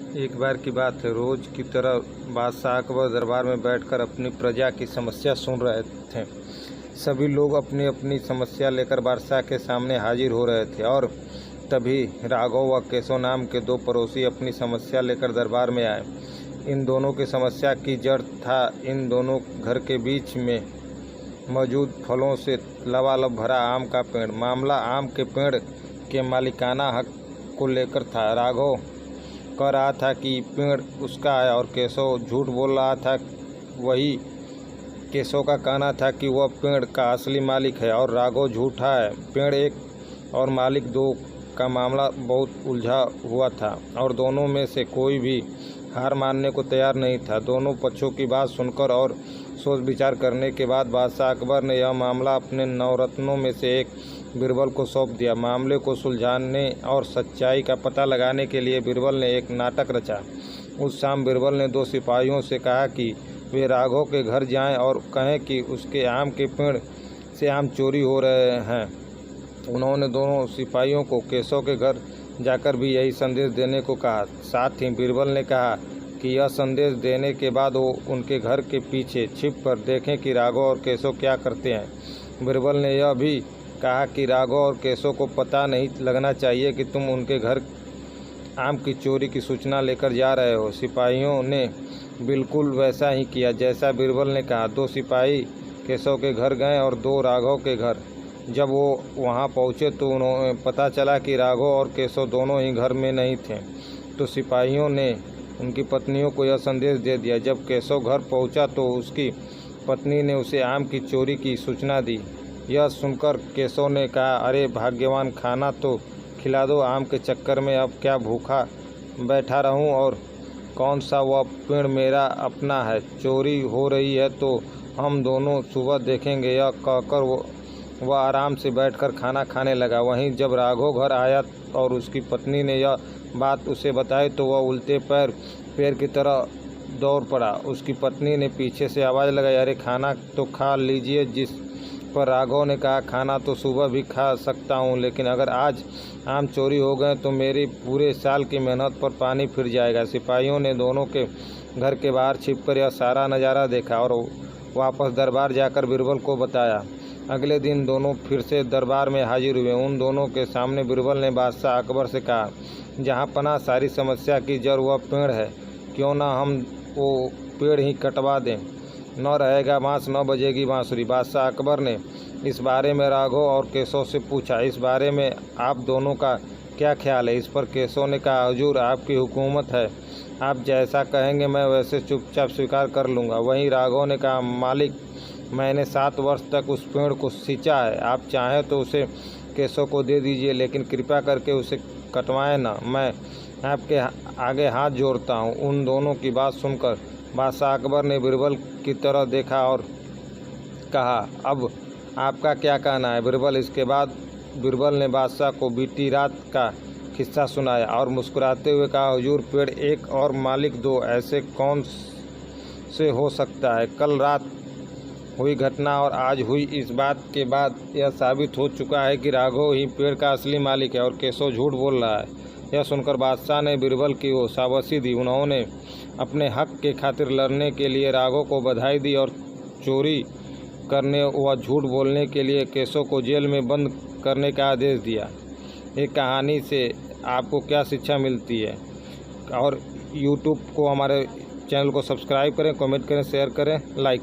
एक बार की बात है, रोज की तरह बादशाह अकबर दरबार में बैठकर अपनी प्रजा की समस्या सुन रहे थे। सभी लोग अपनी अपनी समस्या लेकर बादशाह के सामने हाजिर हो रहे थे और तभी राघव व केशव नाम के दो पड़ोसी अपनी समस्या लेकर दरबार में आए। इन दोनों की समस्या की जड़ था इन दोनों घर के बीच में मौजूद फलों से लबालब भरा आम का पेड़। मामला आम के पेड़ के मालिकाना हक को लेकर था। राघव कह रहा था कि पेड़ उसका है और केशव झूठ बोल रहा था। वही केशव का कहना था कि वह पेड़ का असली मालिक है और राघव झूठा है। पेड़ एक और मालिक दो का मामला बहुत उलझा हुआ था और दोनों में से कोई भी हार मानने को तैयार नहीं था। दोनों पक्षों की बात सुनकर और सोच विचार करने के बाद बादशाह अकबर ने यह मामला अपने नवरत्नों में से एक बीरबल को सौंप दिया। मामले को सुलझाने और सच्चाई का पता लगाने के लिए बीरबल ने एक नाटक रचा। उस शाम बीरबल ने दो सिपाहियों से कहा कि वे राघव के घर जाएं और कहें कि उसके आम के पेड़ से आम चोरी हो रहे हैं। उन्होंने दोनों सिपाहियों को केशव के घर जाकर भी यही संदेश देने को कहा। साथ ही बीरबल ने कहा कि यह संदेश देने के बाद वो उनके घर के पीछे छिप कर देखें कि राघव और केशव क्या करते हैं। बीरबल ने यह भी कहा कि राघव और केशव को पता नहीं लगना चाहिए कि तुम उनके घर आम की चोरी की सूचना लेकर जा रहे हो। सिपाहियों ने बिल्कुल वैसा ही किया जैसा बीरबल ने कहा। दो सिपाही केशव के घर गए और दो राघव के घर। जब वो वहां पहुंचे तो उन्हें पता चला कि राघव और केशव दोनों ही घर में नहीं थे। तो सिपाहियों ने उनकी पत्नियों को यह संदेश दे दिया। जब केशव घर पहुंचा तो उसकी पत्नी ने उसे आम की चोरी की सूचना दी। यह सुनकर केशव ने कहा, अरे भाग्यवान, खाना तो खिला दो। आम के चक्कर में अब क्या भूखा बैठा रहूं और कौन सा वह पेड़ मेरा अपना है। चोरी हो रही है तो हम दोनों सुबह देखेंगे। यह कहकर वह आराम से बैठकर खाना खाने लगा। वहीं जब राघव घर आया और उसकी पत्नी ने यह बात उसे बताई तो वह उल्टे पैर पेड़ की तरह दौड़ पड़ा। उसकी पत्नी ने पीछे से आवाज़ लगाई, अरे खाना तो खा लीजिए। जिस पर राघव ने कहा, खाना तो सुबह भी खा सकता हूँ, लेकिन अगर आज आम चोरी हो गए तो मेरी पूरे साल की मेहनत पर पानी फिर जाएगा। सिपाहियों ने दोनों के घर के बाहर छिपकर यह सारा नज़ारा देखा और वापस दरबार जाकर बीरबल को बताया। अगले दिन दोनों फिर से दरबार में हाजिर हुए। उन दोनों के सामने बीरबल ने बादशाह अकबर से कहा, जहाँ पना सारी समस्या की जड़ वह पेड़ है, क्यों ना हम वो पेड़ ही कटवा दें। न रहेगा बाँस न बजेगी बाँसुरी। बादशाह अकबर ने इस बारे में राघव और केशव से पूछा, इस बारे में आप दोनों का क्या ख्याल है। इस पर केशव ने कहा, हुजूर आपकी हुकूमत है, आप जैसा कहेंगे मैं वैसे चुपचाप स्वीकार कर लूँगा। वहीं राघव ने कहा, मालिक, मैंने 7 वर्ष तक उस पेड़ को सींचा है। आप चाहें तो उसे केशव को दे दीजिए, लेकिन कृपया करके उसे कटवाएं ना। मैं आपके आगे हाथ जोड़ता हूँ। उन दोनों की बात सुनकर बादशाह अकबर ने बीरबल की तरह देखा और कहा, अब आपका क्या कहना है बीरबल। इसके बाद बीरबल ने बादशाह को बीती रात का किस्सा सुनाया और मुस्कुराते हुए कहा, हुजूर पेड़ एक और मालिक दो, ऐसे कौन से हो सकता है। कल रात हुई घटना और आज हुई इस बात के बाद यह साबित हो चुका है कि राघव ही पेड़ का असली मालिक है और केशव झूठ बोल रहा है। यह सुनकर बादशाह ने बीरबल की वो शाबाशी दी। उन्होंने अपने हक के खातिर लड़ने के लिए राघव को बधाई दी और चोरी करने व झूठ बोलने के लिए केशव को जेल में बंद करने का आदेश दिया। एक कहानी से आपको क्या शिक्षा मिलती है। और यूट्यूब को, हमारे चैनल को सब्सक्राइब करें, कमेंट करें, शेयर करें, लाइक